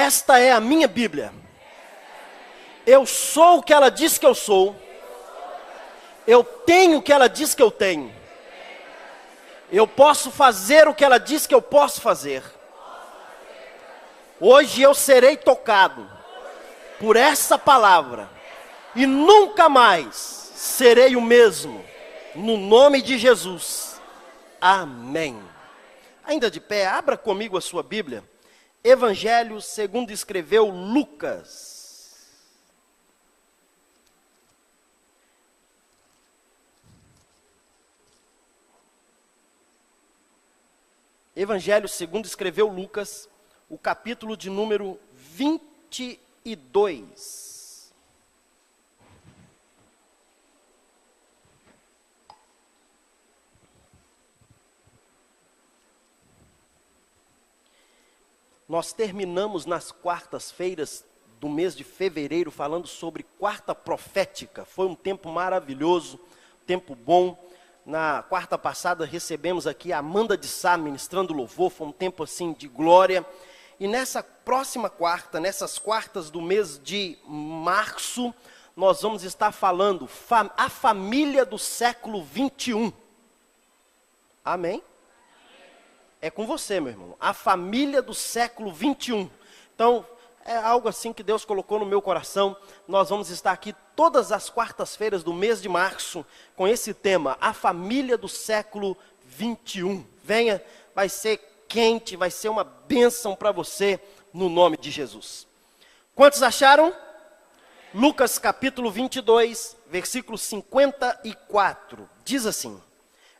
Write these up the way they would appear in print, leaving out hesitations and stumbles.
Esta é a minha Bíblia. Eu sou o que ela diz que eu sou. Eu tenho o que ela diz que eu tenho. Eu posso fazer o que ela diz que eu posso fazer. Hoje eu serei tocado por essa palavra. E nunca mais serei o mesmo. No nome de Jesus. Amém. Ainda de pé, abra comigo a sua Bíblia. Evangelho segundo escreveu Lucas. Evangelho segundo escreveu Lucas, o capítulo de número 22. Nós terminamos nas quartas-feiras do mês de fevereiro falando sobre quarta profética. Foi um tempo maravilhoso, tempo bom. Na quarta passada recebemos aqui a Amanda de Sá ministrando louvor, foi um tempo assim de glória. E nessa próxima quarta, nessas quartas do mês de março, nós vamos estar falando a família do século 21. Amém? É com você, meu irmão. A família do século 21. Então, é algo assim que Deus colocou no meu coração. Nós vamos estar aqui todas as quartas-feiras do mês de março com esse tema, a família do século 21. Venha, vai ser quente, vai ser uma bênção para você, no nome de Jesus. Quantos acharam? Lucas capítulo 22, versículo 54, diz assim: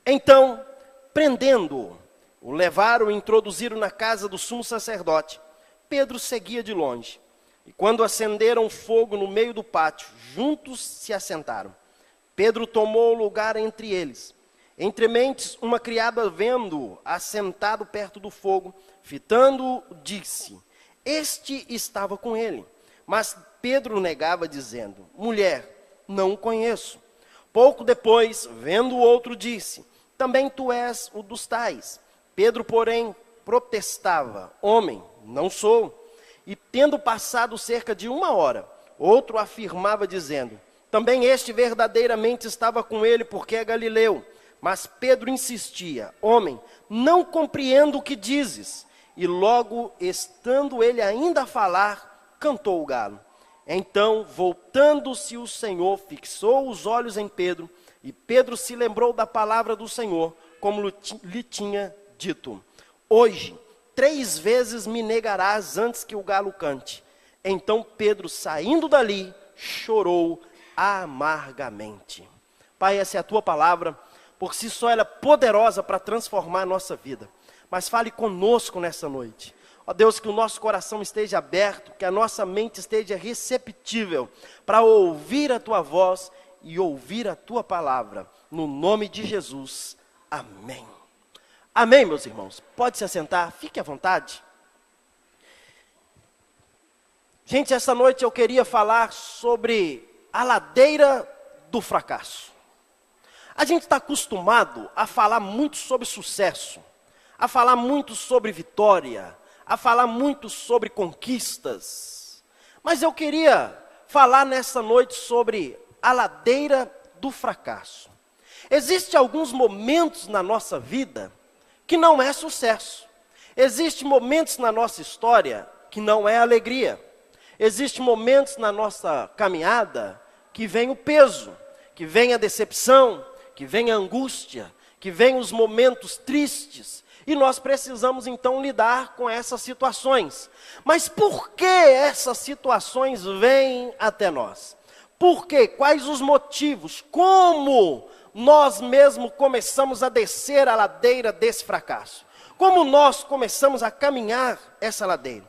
Então, prendendo-o, o levaram e introduziram na casa do sumo sacerdote. Pedro seguia de longe. E quando acenderam fogo no meio do pátio, juntos se assentaram. Pedro tomou lugar entre eles. Entre mentes, uma criada, vendo-o assentado perto do fogo, fitando-o, disse: Este estava com ele. Mas Pedro negava, dizendo: Mulher, não o conheço. Pouco depois, vendo o outro, disse: Também tu és o dos tais. Pedro, porém, protestava: Homem, não sou. E tendo passado cerca de 1 hora, outro afirmava dizendo: Também este verdadeiramente estava com ele, porque é galileu. Mas Pedro insistia: Homem, não compreendo o que dizes. E logo, estando ele ainda a falar, cantou o galo. Então, voltando-se o Senhor, fixou os olhos em Pedro, e Pedro se lembrou da palavra do Senhor, como lhe tinha dito: Hoje 3 vezes me negarás antes que o galo cante. Então Pedro, saindo dali, chorou amargamente. Pai, essa é a tua palavra. Por si só ela é poderosa para transformar a nossa vida. Mas fale conosco nessa noite. Ó Deus, que o nosso coração esteja aberto, que a nossa mente esteja receptível para ouvir a tua voz e ouvir a tua palavra. No nome de Jesus. Amém. Amém, meus irmãos. Pode se assentar, fique à vontade. Gente, essa noite eu queria falar sobre a ladeira do fracasso. A gente está acostumado a falar muito sobre sucesso, a falar muito sobre vitória, a falar muito sobre conquistas. Mas eu queria falar nessa noite sobre a ladeira do fracasso. Existem alguns momentos na nossa vida que não é sucesso. Existem momentos na nossa história que não é alegria. Existem momentos na nossa caminhada que vem o peso, que vem a decepção, que vem a angústia, que vem os momentos tristes. E nós precisamos então lidar com essas situações. Mas por que essas situações vêm até nós? Por quê? Quais os motivos? Como nós mesmo começamos a descer a ladeira desse fracasso? Como nós começamos a caminhar essa ladeira?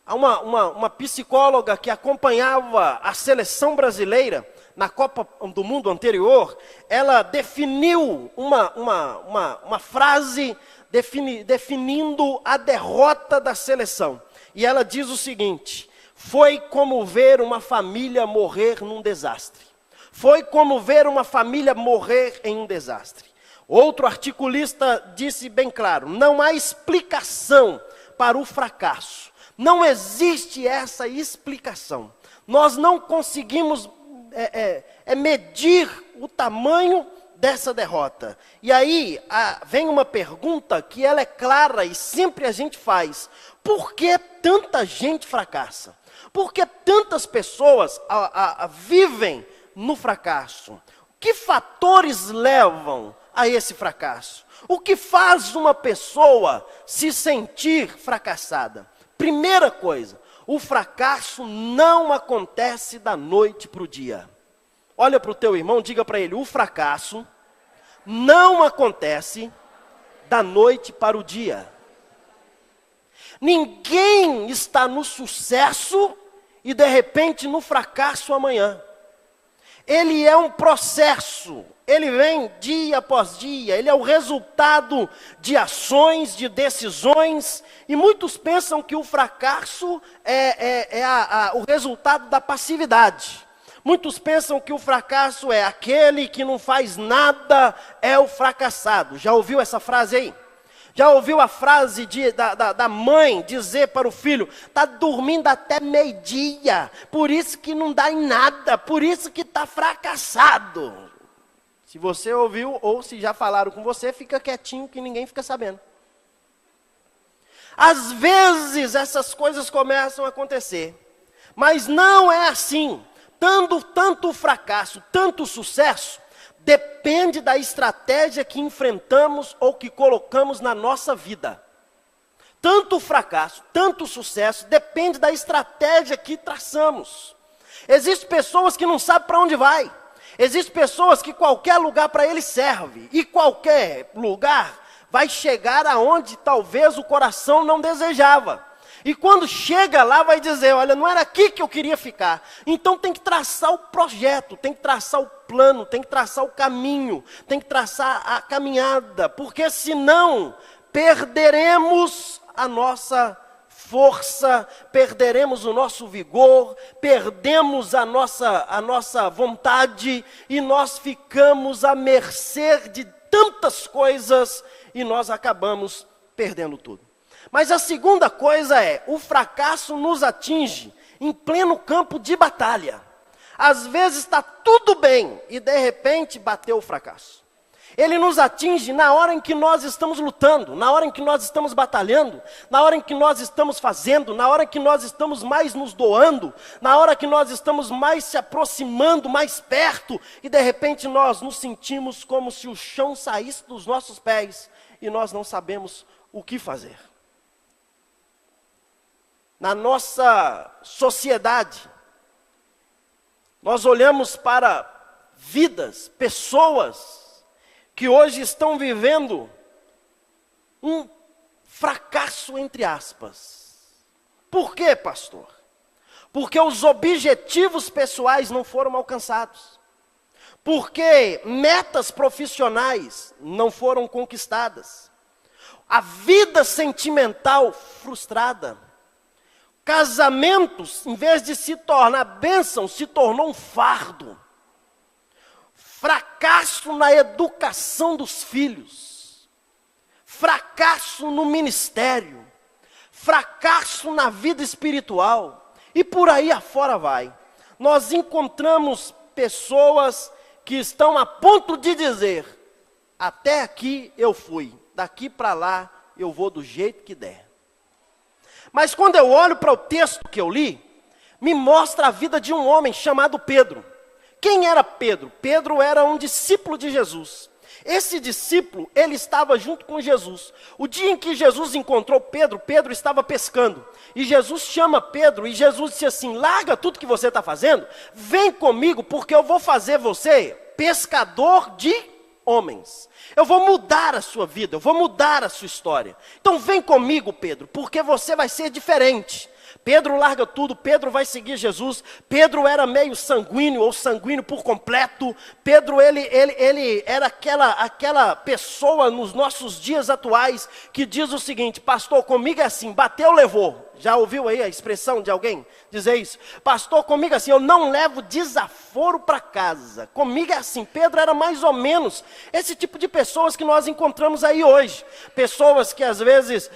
Uma psicóloga que acompanhava a seleção brasileira na Copa do Mundo anterior, ela definiu uma frase definindo a derrota da seleção. E ela diz o seguinte: foi como ver uma família morrer num desastre. Foi como ver uma família morrer em um desastre. Outro articulista disse bem claro: não há explicação para o fracasso. Não existe essa explicação. Nós não conseguimos medir o tamanho dessa derrota. E aí vem uma pergunta que ela é clara e sempre a gente faz. Por que tanta gente fracassa? Por que tantas pessoas vivem no fracasso? Que fatores levam a esse fracasso? O que faz uma pessoa se sentir fracassada? Primeira coisa, o fracasso não acontece da noite para o dia. Olha para o teu irmão, diga para ele, o fracasso não acontece da noite para o dia. Ninguém está no sucesso e de repente no fracasso amanhã. Ele é um processo, ele vem dia após dia, ele é o resultado de ações, de decisões, e muitos pensam que o fracasso é o resultado da passividade. Muitos pensam que o fracasso é aquele que não faz nada, é o fracassado. Já ouviu essa frase aí? Já ouviu a frase da mãe dizer para o filho, está dormindo até meio-dia, por isso que não dá em nada, por isso que está fracassado. Se você ouviu ou se já falaram com você, fica quietinho que ninguém fica sabendo. Às vezes essas coisas começam a acontecer, mas não é assim. Tanto o fracasso, tanto o sucesso, depende da estratégia que enfrentamos ou que colocamos na nossa vida. Tanto o fracasso, tanto o sucesso, depende da estratégia que traçamos. Existem pessoas que não sabem para onde vai. Existem pessoas que qualquer lugar para eles serve. E qualquer lugar vai chegar aonde talvez o coração não desejava. E quando chega lá vai dizer, olha, não era aqui que eu queria ficar. Então tem que traçar o projeto, tem que traçar o plano, tem que traçar o caminho, tem que traçar a caminhada. Porque senão perderemos a nossa força, perderemos o nosso vigor, perdemos a nossa vontade e nós ficamos à mercê de tantas coisas e nós acabamos perdendo tudo. Mas a segunda coisa é, o fracasso nos atinge em pleno campo de batalha. Às vezes está tudo bem e de repente bateu o fracasso. Ele nos atinge na hora em que nós estamos lutando, na hora em que nós estamos batalhando, na hora em que nós estamos fazendo, na hora em que nós estamos mais nos doando, na hora que nós estamos mais se aproximando, mais perto, e de repente nós nos sentimos como se o chão saísse dos nossos pés e nós não sabemos o que fazer. Na nossa sociedade, nós olhamos para vidas, pessoas que hoje estão vivendo um fracasso entre aspas. Por quê, pastor? Porque os objetivos pessoais não foram alcançados. Porque metas profissionais não foram conquistadas. A vida sentimental frustrada. Casamentos, em vez de se tornar bênção, se tornou um fardo. Fracasso na educação dos filhos. Fracasso no ministério. Fracasso na vida espiritual. E por aí afora vai. Nós encontramos pessoas que estão a ponto de dizer, até aqui eu fui, daqui para lá eu vou do jeito que der. Mas quando eu olho para o texto que eu li, me mostra a vida de um homem chamado Pedro. Quem era Pedro? Pedro era um discípulo de Jesus. Esse discípulo, ele estava junto com Jesus. O dia em que Jesus encontrou Pedro, Pedro estava pescando. E Jesus chama Pedro e Jesus disse assim, larga tudo que você está fazendo, vem comigo porque eu vou fazer você pescador de homens. Eu vou mudar a sua vida, eu vou mudar a sua história. Então vem comigo, Pedro, porque você vai ser diferente. Pedro larga tudo, Pedro vai seguir Jesus. Pedro era meio sanguíneo ou sanguíneo por completo. Pedro, ele era aquela pessoa nos nossos dias atuais que diz o seguinte, pastor, comigo é assim, bateu, levou. Já ouviu aí a expressão de alguém dizer isso? Pastor, comigo é assim, eu não levo desaforo para casa. Comigo é assim. Pedro era mais ou menos esse tipo de pessoas que nós encontramos aí hoje. Pessoas que às vezes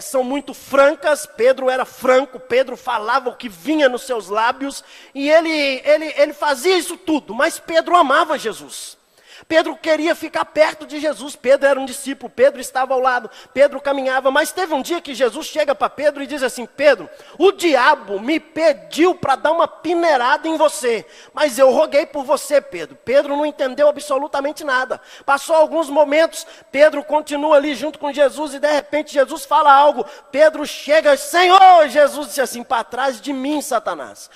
são muito francas. Pedro era franco, Pedro falava o que vinha nos seus lábios. E ele fazia isso tudo, mas Pedro amava Jesus. Pedro queria ficar perto de Jesus. Pedro era um discípulo, Pedro estava ao lado, Pedro caminhava, mas teve um dia que Jesus chega para Pedro e diz assim: Pedro, o diabo me pediu para dar uma peneirada em você, mas eu roguei por você, Pedro. Pedro não entendeu absolutamente nada. Passou alguns momentos, Pedro continua ali junto com Jesus e de repente Jesus fala algo. Pedro chega, Senhor, Jesus disse assim: para trás de mim, Satanás.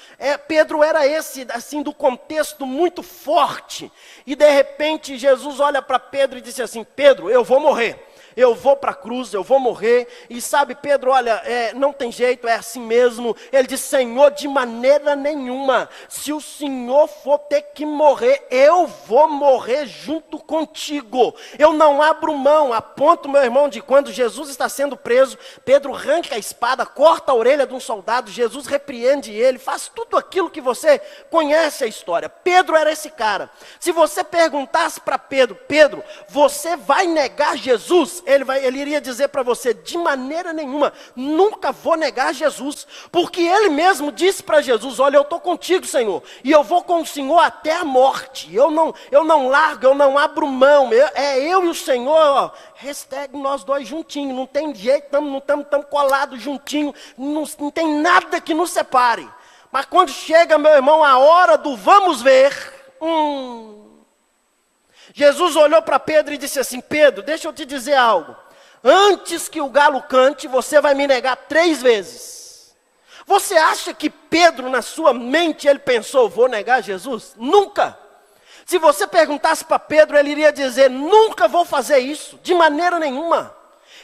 Pedro era esse, assim, do contexto muito forte, e de repente Jesus olha para Pedro e disse assim: Pedro, eu vou morrer. Eu vou para a cruz, eu vou morrer. E sabe, Pedro, olha, não tem jeito, é assim mesmo. Ele diz: Senhor, de maneira nenhuma. Se o Senhor for ter que morrer, eu vou morrer junto contigo. Eu não abro mão. A ponto, meu irmão, de quando Jesus está sendo preso, Pedro arranca a espada, corta a orelha de um soldado, Jesus repreende ele, faz tudo aquilo que você conhece a história. Pedro era esse cara. Se você perguntasse para Pedro: Pedro, você vai negar Jesus? Ele iria dizer para você: de maneira nenhuma, nunca vou negar Jesus, porque ele mesmo disse para Jesus: olha, eu estou contigo, Senhor, e eu vou com o Senhor até a morte, eu não largo, eu não abro mão, eu e o Senhor, ó, hashtag nós dois juntinhos, não tem jeito, não estamos colados juntinhos, não tem nada que nos separe. Mas quando chega, meu irmão, a hora do vamos ver, Jesus olhou para Pedro e disse assim: Pedro, deixa eu te dizer algo. Antes que o galo cante, você vai me negar 3 vezes. Você acha que Pedro, na sua mente, ele pensou: vou negar Jesus? Nunca. Se você perguntasse para Pedro, ele iria dizer: nunca vou fazer isso, de maneira nenhuma.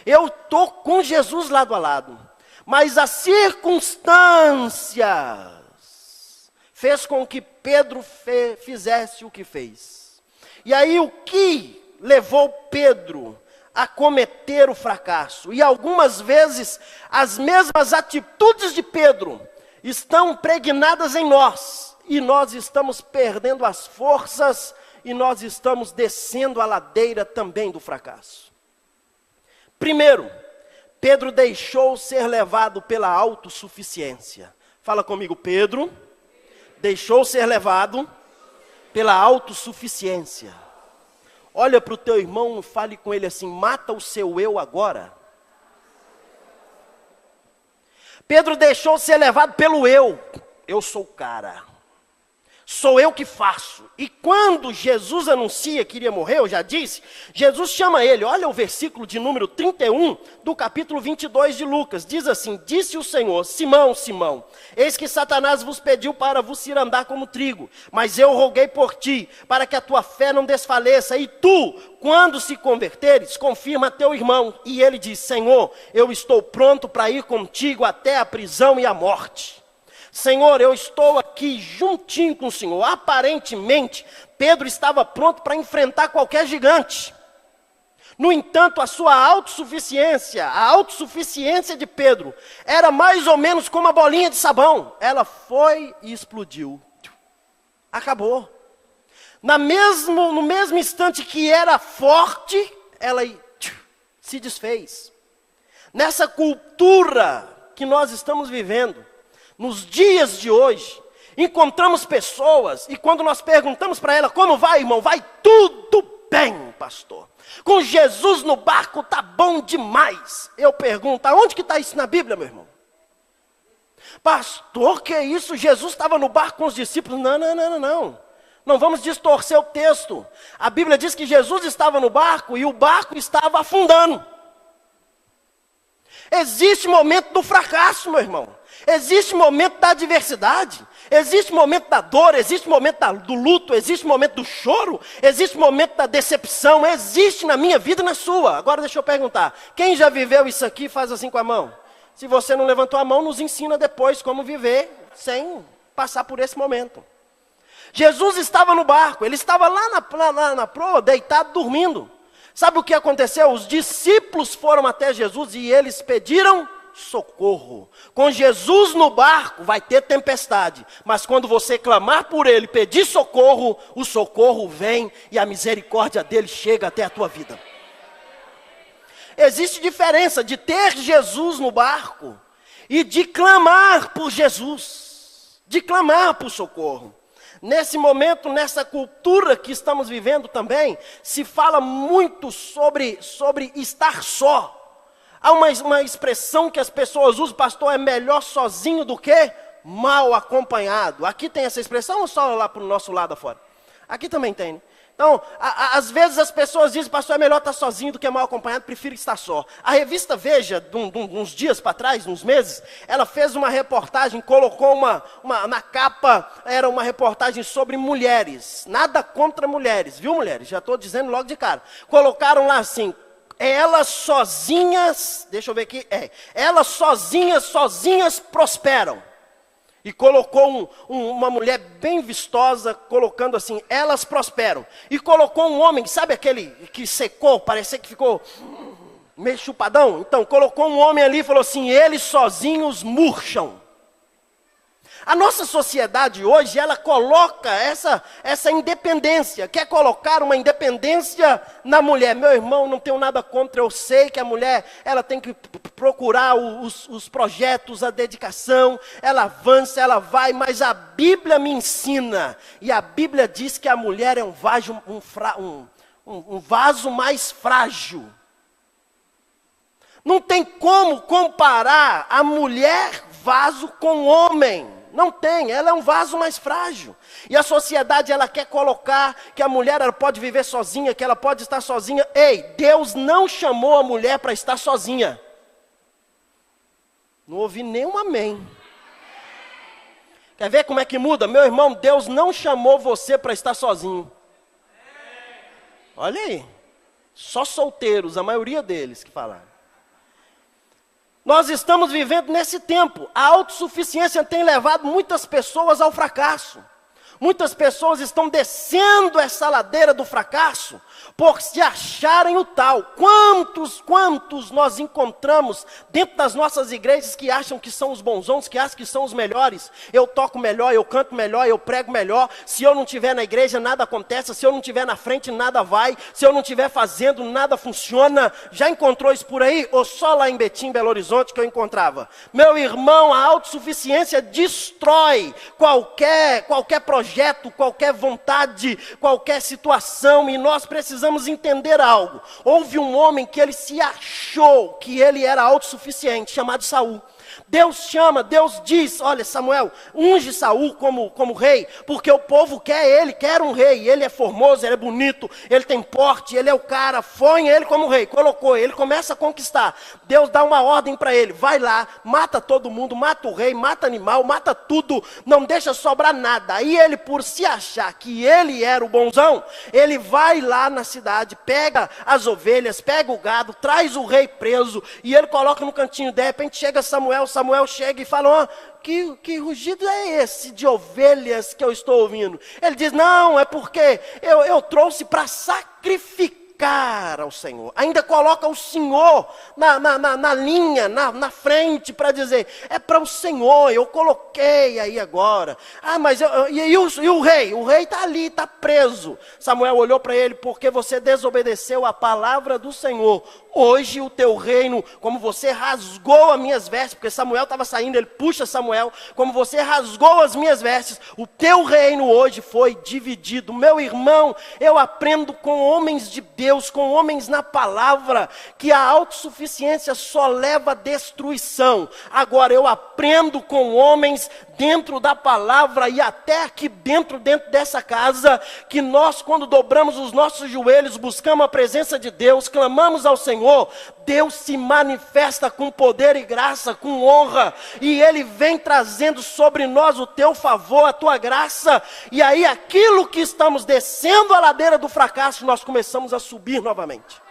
Eu estou com Jesus lado a lado. Mas as circunstâncias fez com que Pedro fizesse o que fez. E aí o que levou Pedro a cometer o fracasso? E algumas vezes as mesmas atitudes de Pedro estão impregnadas em nós. E nós estamos perdendo as forças e nós estamos descendo a ladeira também do fracasso. Primeiro, Pedro deixou ser levado pela autossuficiência. Fala comigo: Pedro deixou ser levado pela autossuficiência. Olha para o teu irmão e fale com ele assim: mata o seu eu agora. Pedro deixou ser levado pelo eu. Eu sou o cara. Sou eu que faço. E quando Jesus anuncia que iria morrer, eu já disse, Jesus chama ele. Olha o versículo de número 31 do capítulo 22 de Lucas. Diz assim: disse o Senhor: Simão, Simão, eis que Satanás vos pediu para vos cirandar como trigo, mas eu roguei por ti, para que a tua fé não desfaleça, e tu, quando se converteres, confirma teu irmão. E ele diz: Senhor, eu estou pronto para ir contigo até a prisão e a morte. Senhor, eu estou aqui juntinho com o Senhor. Aparentemente, Pedro estava pronto para enfrentar qualquer gigante. No entanto, a sua autossuficiência, a autossuficiência de Pedro, era mais ou menos como uma bolinha de sabão. Ela foi e explodiu. Acabou. No mesmo instante que era forte, ela se desfez. Nessa cultura que nós estamos vivendo, nos dias de hoje, encontramos pessoas e quando nós perguntamos para ela: como vai, irmão? Vai tudo bem, pastor. Com Jesus no barco tá bom demais. Eu pergunto: aonde que está isso na Bíblia, meu irmão? Pastor, que é isso? Jesus estava no barco com os discípulos? Não. Não vamos distorcer o texto. A Bíblia diz que Jesus estava no barco e o barco estava afundando. Existe momento do fracasso, meu irmão. Existe momento da adversidade. Existe momento da dor. Existe momento do luto. Existe momento do choro. Existe momento da decepção. Existe na minha vida e na sua. Agora deixa eu perguntar: quem já viveu isso aqui, faz assim com a mão? Se você não levantou a mão, nos ensina depois como viver sem passar por esse momento. Jesus estava no barco. Ele estava lá na proa, deitado, dormindo. Sabe o que aconteceu? Os discípulos foram até Jesus e eles pediram socorro. Com Jesus no barco vai ter tempestade, mas quando você clamar por Ele, pedir socorro, o socorro vem e a misericórdia dele chega até a tua vida. Existe diferença de ter Jesus no barco e de clamar por Jesus, de clamar por socorro. Nesse momento, nessa cultura que estamos vivendo também, se fala muito sobre estar só. Há uma expressão que as pessoas usam, pastor, é melhor sozinho do que mal acompanhado. Aqui tem essa expressão ou só lá para o nosso lado afora? Aqui também tem, né? Então, às vezes as pessoas dizem, pastor, é melhor estar sozinho do que mal acompanhado, prefiro estar só. A revista Veja, uns dias para trás, uns meses, ela fez uma reportagem, colocou na capa, era uma reportagem sobre mulheres. Nada contra mulheres, viu mulheres? Já estou dizendo logo de cara. Colocaram lá assim, elas sozinhas, deixa eu ver aqui, elas sozinhas prosperam. E colocou uma mulher bem vistosa, colocando assim, elas prosperam. E colocou um homem, sabe aquele que secou, parecia que ficou meio chupadão? Então, colocou um homem ali e falou assim, eles sozinhos murcham. A nossa sociedade hoje, ela coloca essa independência, quer colocar uma independência na mulher. Meu irmão, não tenho nada contra, eu sei que a mulher, ela tem que procurar os projetos, a dedicação, ela avança, ela vai, mas a Bíblia me ensina, e a Bíblia diz que a mulher é um vaso mais frágil. Não tem como comparar a mulher vaso com o homem. Não tem, ela é um vaso mais frágil. E a sociedade, ela quer colocar que a mulher ela pode viver sozinha, que ela pode estar sozinha. Ei, Deus não chamou a mulher para estar sozinha. Não ouvi nenhum amém. Quer ver como é que muda? Meu irmão, Deus não chamou você para estar sozinho. Olha aí, só solteiros, a maioria deles que falaram. Nós estamos vivendo nesse tempo. A autossuficiência tem levado muitas pessoas ao fracasso. Muitas pessoas estão descendo essa ladeira do fracasso por se acharem o tal. Quantos nós encontramos dentro das nossas igrejas que acham que são os bonzons, que acham que são os melhores? Eu toco melhor, eu canto melhor, eu prego melhor. Se eu não estiver na igreja, nada acontece. Se eu não estiver na frente, nada vai. Se eu não estiver fazendo, nada funciona. Já encontrou isso por aí? Ou só lá em Betim, Belo Horizonte que eu encontrava? Meu irmão, a autossuficiência destrói qualquer projeto, qualquer vontade, qualquer situação, e nós precisamos entender algo. Houve um homem que ele se achou que ele era autossuficiente, chamado Saul. Deus chama, Deus diz, olha Samuel, unge Saul como rei, porque o povo quer um rei, ele é formoso, ele é bonito, ele tem porte, ele é o cara, põe ele como rei, colocou, ele começa a conquistar. Deus dá uma ordem para ele, vai lá, mata todo mundo, mata o rei, mata animal, mata tudo, não deixa sobrar nada. Aí ele, por se achar que ele era o bonzão, ele vai lá na cidade, pega as ovelhas, pega o gado, traz o rei preso, e ele coloca no cantinho. De repente chega Samuel chega e fala, que rugido é esse de ovelhas que eu estou ouvindo? Ele diz, não, é porque eu trouxe para sacrificar ao Senhor. Ainda coloca o Senhor na linha, na frente, para dizer, é para o Senhor, eu coloquei aí agora. Ah, mas e o rei? O rei está ali, está preso. Samuel olhou para ele, porque você desobedeceu a palavra do Senhor. Hoje o teu reino, como você rasgou as minhas vestes, porque Samuel estava saindo, ele puxa Samuel, como você rasgou as minhas vestes, o teu reino hoje foi dividido. Meu irmão, eu aprendo com homens de Deus, com homens na palavra, que a autossuficiência só leva à destruição. Agora eu aprendo com homens dentro da palavra e até aqui dentro dessa casa, que nós, quando dobramos os nossos joelhos, buscamos a presença de Deus, clamamos ao Senhor, Deus se manifesta com poder e graça, com honra, e Ele vem trazendo sobre nós o teu favor, a tua graça, e aí aquilo que estamos descendo a ladeira do fracasso, nós começamos a subir novamente.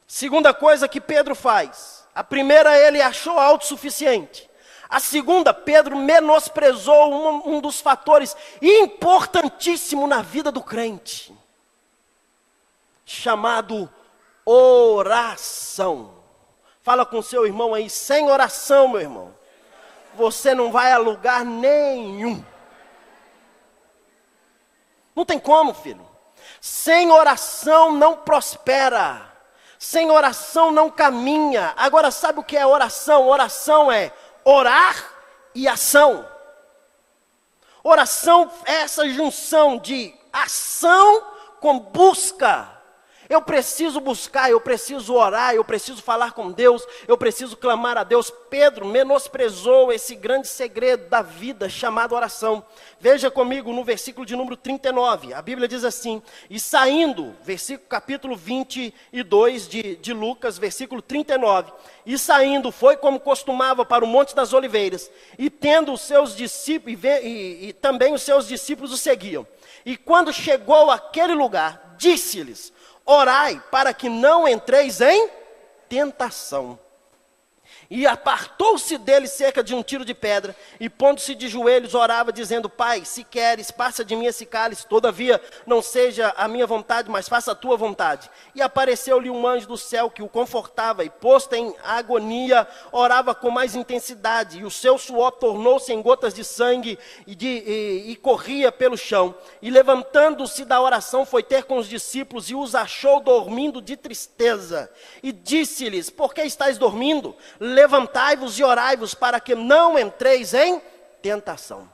Segunda coisa que Pedro faz, a primeira ele achou autossuficiente. A segunda, Pedro menosprezou um dos fatores importantíssimos na vida do crente, chamado oração. Fala com seu irmão aí, sem oração, meu irmão, você não vai a lugar nenhum. Não tem como, filho. Sem oração não prospera. Sem oração não caminha. Agora, sabe o que é oração? Oração é orar e ação. Oração é essa junção de ação com busca. Eu preciso buscar, eu preciso orar, eu preciso falar com Deus, eu preciso clamar a Deus. Pedro menosprezou esse grande segredo da vida chamado oração. Veja comigo no versículo de número 39, a Bíblia diz assim: e saindo, capítulo 22 de Lucas, versículo 39, e saindo foi como costumava para o Monte das Oliveiras, e tendo os seus discípulos, e também os seus discípulos o seguiam. E quando chegou àquele lugar, disse-lhes: orai para que não entreis em tentação. E apartou-se dele cerca de um tiro de pedra, e pondo-se de joelhos, orava, dizendo: Pai, se queres, passa de mim esse cálice, todavia não seja a minha vontade, mas faça a tua vontade. E apareceu-lhe um anjo do céu que o confortava, e posto em agonia, orava com mais intensidade, e o seu suor tornou-se em gotas de sangue, e corria pelo chão. E levantando-se da oração, foi ter com os discípulos, e os achou dormindo de tristeza. E disse-lhes: Por que estáis dormindo? Levantai-vos e orai-vos para que não entreis em tentação.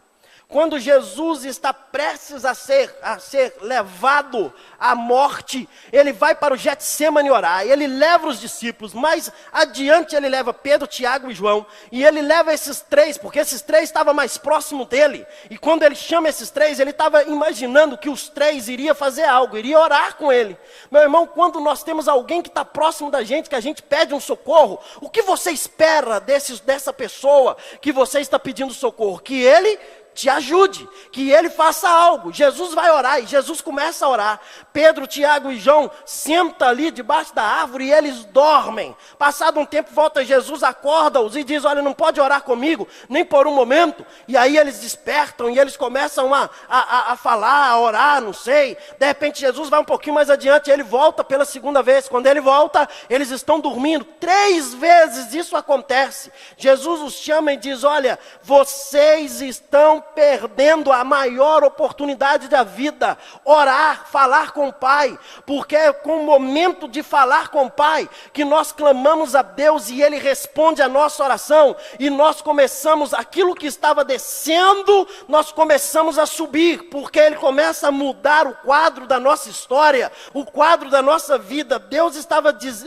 Quando Jesus está prestes a ser levado à morte, ele vai para o Getsêmani orar, ele leva os discípulos, mais adiante ele leva Pedro, Tiago e João, e ele leva esses três, porque esses três estavam mais próximos dele, e quando ele chama esses três, ele estava imaginando que os três iriam fazer algo, iriam orar com ele. Meu irmão, quando nós temos alguém que está próximo da gente, que a gente pede um socorro, o que você espera dessa pessoa que você está pedindo socorro? Que ele te ajude, que ele faça algo. Jesus vai orar, e Jesus começa a orar. Pedro, Tiago e João sentam ali debaixo da árvore e eles dormem. Passado um tempo, volta Jesus, acorda-os e diz: olha, não pode orar comigo, nem por um momento. E aí eles despertam e eles começam a falar, a orar, não sei. De repente Jesus vai um pouquinho mais adiante e ele volta pela segunda vez. Quando ele volta, eles estão dormindo. 3 vezes isso acontece. Jesus os chama e diz: olha, vocês estão perdendo a maior oportunidade da vida, orar, falar com o Pai, porque é com o momento de falar com o Pai que nós clamamos a Deus e Ele responde a nossa oração, e nós começamos, aquilo que estava descendo, nós começamos a subir, porque Ele começa a mudar o quadro da nossa história, o quadro da nossa vida.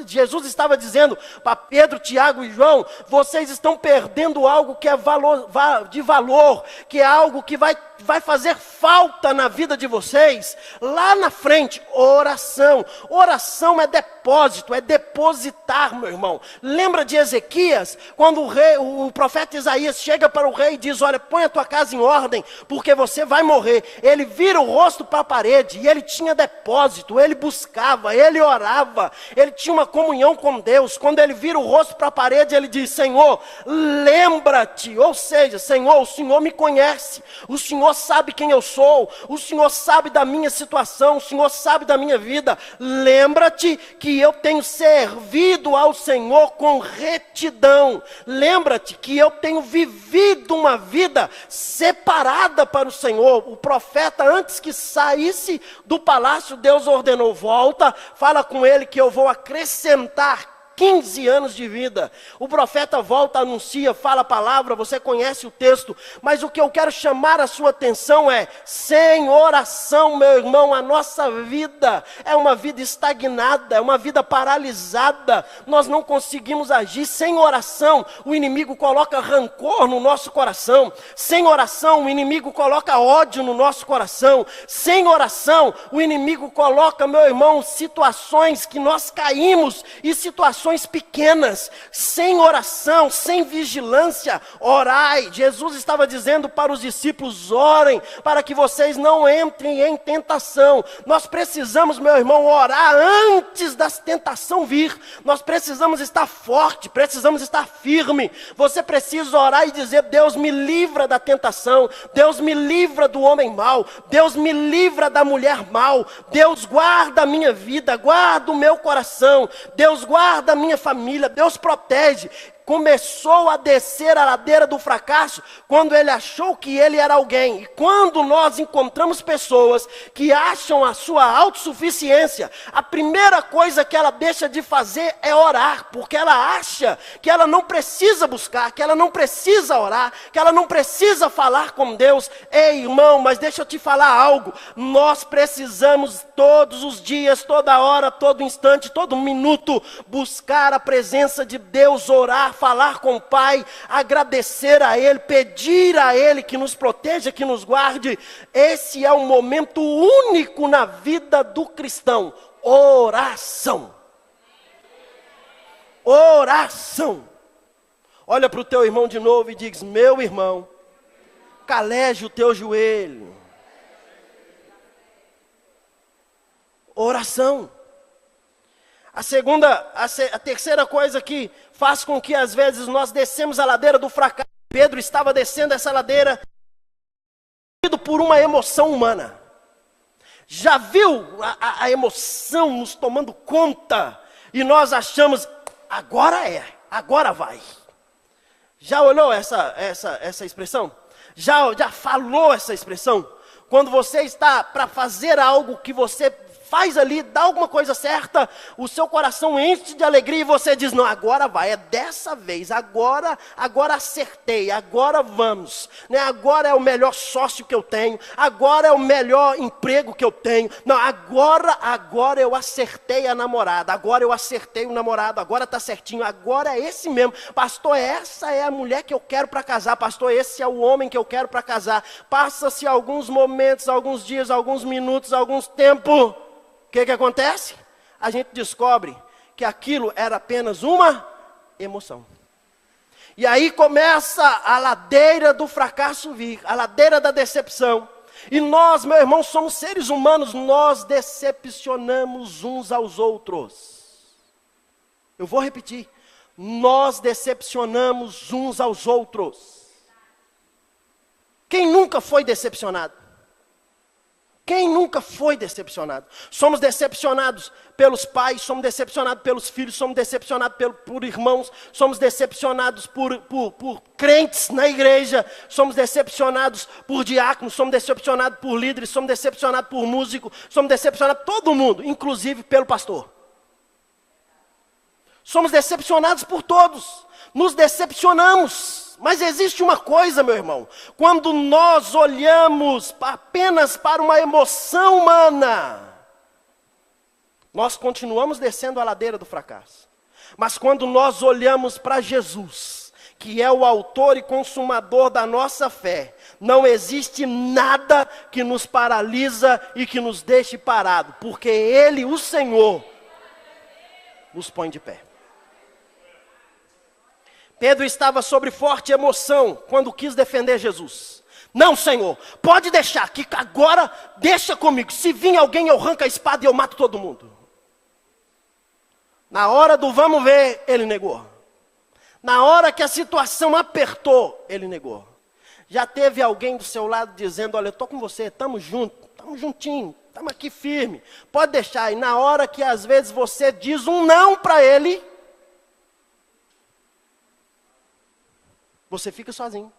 Jesus estava dizendo para Pedro, Tiago e João: vocês estão perdendo algo que é de valor, que é algo que vai fazer falta na vida de vocês lá na frente. Oração. Oração é depósito, é depositar, meu irmão. Lembra de Ezequias, quando o profeta Isaías chega para o rei e diz: olha, põe a tua casa em ordem, porque você vai morrer. Ele vira o rosto para a parede, e ele tinha depósito, ele buscava, ele orava, ele tinha uma comunhão com Deus. Quando ele vira o rosto para a parede, ele diz: Senhor, lembra-te, ou seja, Senhor, o Senhor me conhece, o Senhor sabe quem eu sou, o Senhor sabe da minha situação, o Senhor sabe da minha vida. Lembra-te que eu tenho servido ao Senhor com retidão. Lembra-te que eu tenho vivido uma vida separada para o Senhor. O profeta, antes que saísse do palácio, Deus ordenou: volta, fala com ele que eu vou acrescentar 15 anos de vida. O profeta volta, anuncia, fala a palavra, você conhece o texto, mas o que eu quero chamar a sua atenção é: sem oração, meu irmão, a nossa vida é uma vida estagnada, é uma vida paralisada, nós não conseguimos agir. Sem oração, o inimigo coloca rancor no nosso coração. Sem oração, o inimigo coloca ódio no nosso coração. Sem oração, o inimigo coloca, meu irmão, situações que nós caímos, e situações orações pequenas, sem oração, sem vigilância, orai. Jesus estava dizendo para os discípulos, orem, para que vocês não entrem em tentação. Nós precisamos, meu irmão, orar antes da tentação vir. Nós precisamos estar forte, precisamos estar firme. Você precisa orar e dizer, Deus me livra da tentação, Deus me livra do homem mau, Deus me livra da mulher mau, Deus guarda a minha vida, guarda o meu coração, Deus guarda a minha família, Deus protege. Começou a descer a ladeira do fracasso quando ele achou que ele era alguém. E quando nós encontramos pessoas que acham a sua autossuficiência, a primeira coisa que ela deixa de fazer é orar, porque ela acha que ela não precisa buscar, que ela não precisa orar, que ela não precisa falar com Deus. Ei, irmão, mas deixa eu te falar algo. Nós precisamos todos os dias, toda hora, todo instante, todo minuto, buscar a presença de Deus, orar, falar com o Pai, agradecer a Ele, pedir a Ele que nos proteja, que nos guarde. Esse é um momento único na vida do cristão. Oração. Oração. Olha para o teu irmão de novo e diz, meu irmão, caleje o teu joelho. Oração. A terceira coisa que faz com que às vezes nós descemos a ladeira do fracasso. Pedro estava descendo essa ladeira por uma emoção humana. Já viu a emoção nos tomando conta e nós achamos, agora vai. Já olhou essa expressão? Já falou essa expressão? Quando você está para fazer algo que você faz ali, dá alguma coisa certa, o seu coração enche de alegria e você diz, não, agora vai, é dessa vez, agora acertei, agora vamos, né? Agora é o melhor sócio que eu tenho, agora é o melhor emprego que eu tenho, não, agora eu acertei a namorada, agora eu acertei o namorado, agora está certinho, agora é esse mesmo, pastor, essa é a mulher que eu quero para casar, pastor, esse é o homem que eu quero para casar. Passa-se alguns momentos, alguns dias, alguns minutos, alguns tempos. O que acontece? A gente descobre que aquilo era apenas uma emoção. E aí começa a ladeira do fracasso vir, a ladeira da decepção. E nós, meu irmão, somos seres humanos, nós decepcionamos uns aos outros. Eu vou repetir, nós decepcionamos uns aos outros. Quem nunca foi decepcionado? Quem nunca foi decepcionado? Somos decepcionados pelos pais, somos decepcionados pelos filhos, somos decepcionados por irmãos, somos decepcionados por crentes na igreja, somos decepcionados por diáconos, somos decepcionados por líderes, somos decepcionados por músicos, somos decepcionados por todo mundo, inclusive pelo pastor. Somos decepcionados por todos, nos decepcionamos. Mas existe uma coisa, meu irmão, quando nós olhamos apenas para uma emoção humana, nós continuamos descendo a ladeira do fracasso. Mas quando nós olhamos para Jesus, que é o autor e consumador da nossa fé, não existe nada que nos paralisa e que nos deixe parado, porque Ele, o Senhor, nos põe de pé. Pedro estava sobre forte emoção quando quis defender Jesus. Não, Senhor, pode deixar, que agora deixa comigo. Se vir alguém, eu arranco a espada e eu mato todo mundo. Na hora do vamos ver, ele negou. Na hora que a situação apertou, ele negou. Já teve alguém do seu lado dizendo, olha, eu estou com você, estamos juntos, estamos juntinhos, estamos aqui firme. Pode deixar. E na hora que às vezes você diz um não para ele, você fica sozinho.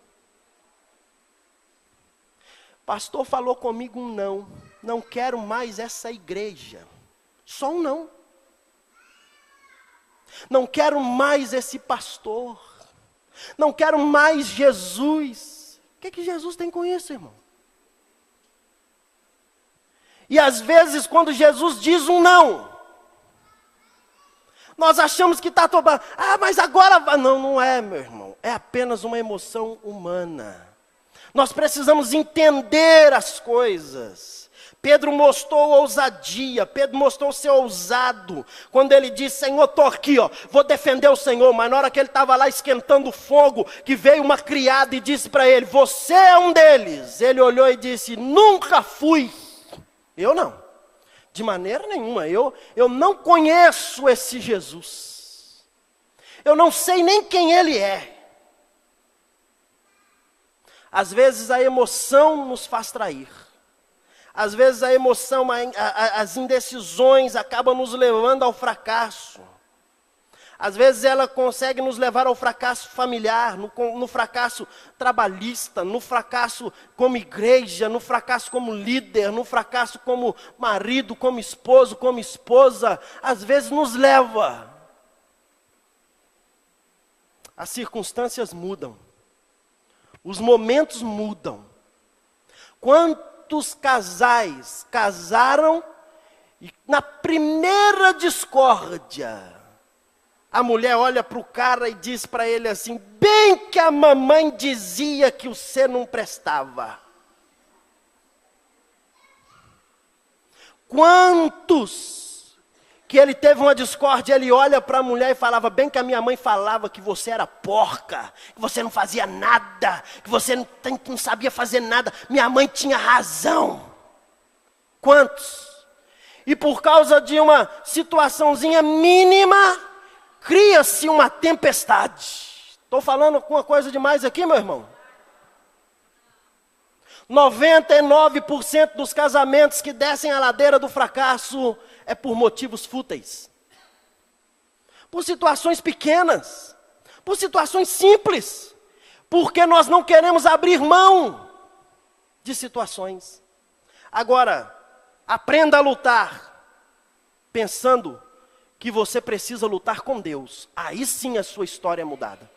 Pastor falou comigo um não. Não quero mais essa igreja. Só um não. Não quero mais esse pastor. Não quero mais Jesus. O que Jesus tem com isso, irmão? E às vezes quando Jesus diz um não, nós achamos que está tomando. Mas agora vai. Não, não é, meu irmão. É apenas uma emoção humana. Nós precisamos entender as coisas. Pedro mostrou ousadia, Pedro mostrou ser ousado, quando ele disse: Senhor, estou aqui, vou defender o Senhor. Mas na hora que ele estava lá esquentando fogo, que veio uma criada e disse para ele: você é um deles. Ele olhou e disse: nunca fui. Eu não, de maneira nenhuma, eu não conheço esse Jesus, eu não sei nem quem ele é. Às vezes a emoção nos faz trair. Às vezes a emoção, as indecisões acabam nos levando ao fracasso. Às vezes ela consegue nos levar ao fracasso familiar, no fracasso trabalhista, no fracasso como igreja, no fracasso como líder, no fracasso como marido, como esposo, como esposa. Às vezes nos leva. As circunstâncias mudam. Os momentos mudam. Quantos casais casaram e na primeira discórdia, a mulher olha para o cara e diz para ele assim: bem que a mamãe dizia que você não prestava. Quantos que ele teve uma discórdia, ele olha para a mulher e falava: bem que a minha mãe falava que você era porca, que você não fazia nada, que você não sabia fazer nada, minha mãe tinha razão. Quantos? E por causa de uma situaçãozinha mínima, cria-se uma tempestade. Estou falando alguma coisa demais aqui, meu irmão? 99% dos casamentos que descem a ladeira do fracasso é por motivos fúteis. Por situações pequenas. Por situações simples. Porque nós não queremos abrir mão de situações. Agora, aprenda a lutar pensando que você precisa lutar com Deus. Aí sim a sua história é mudada.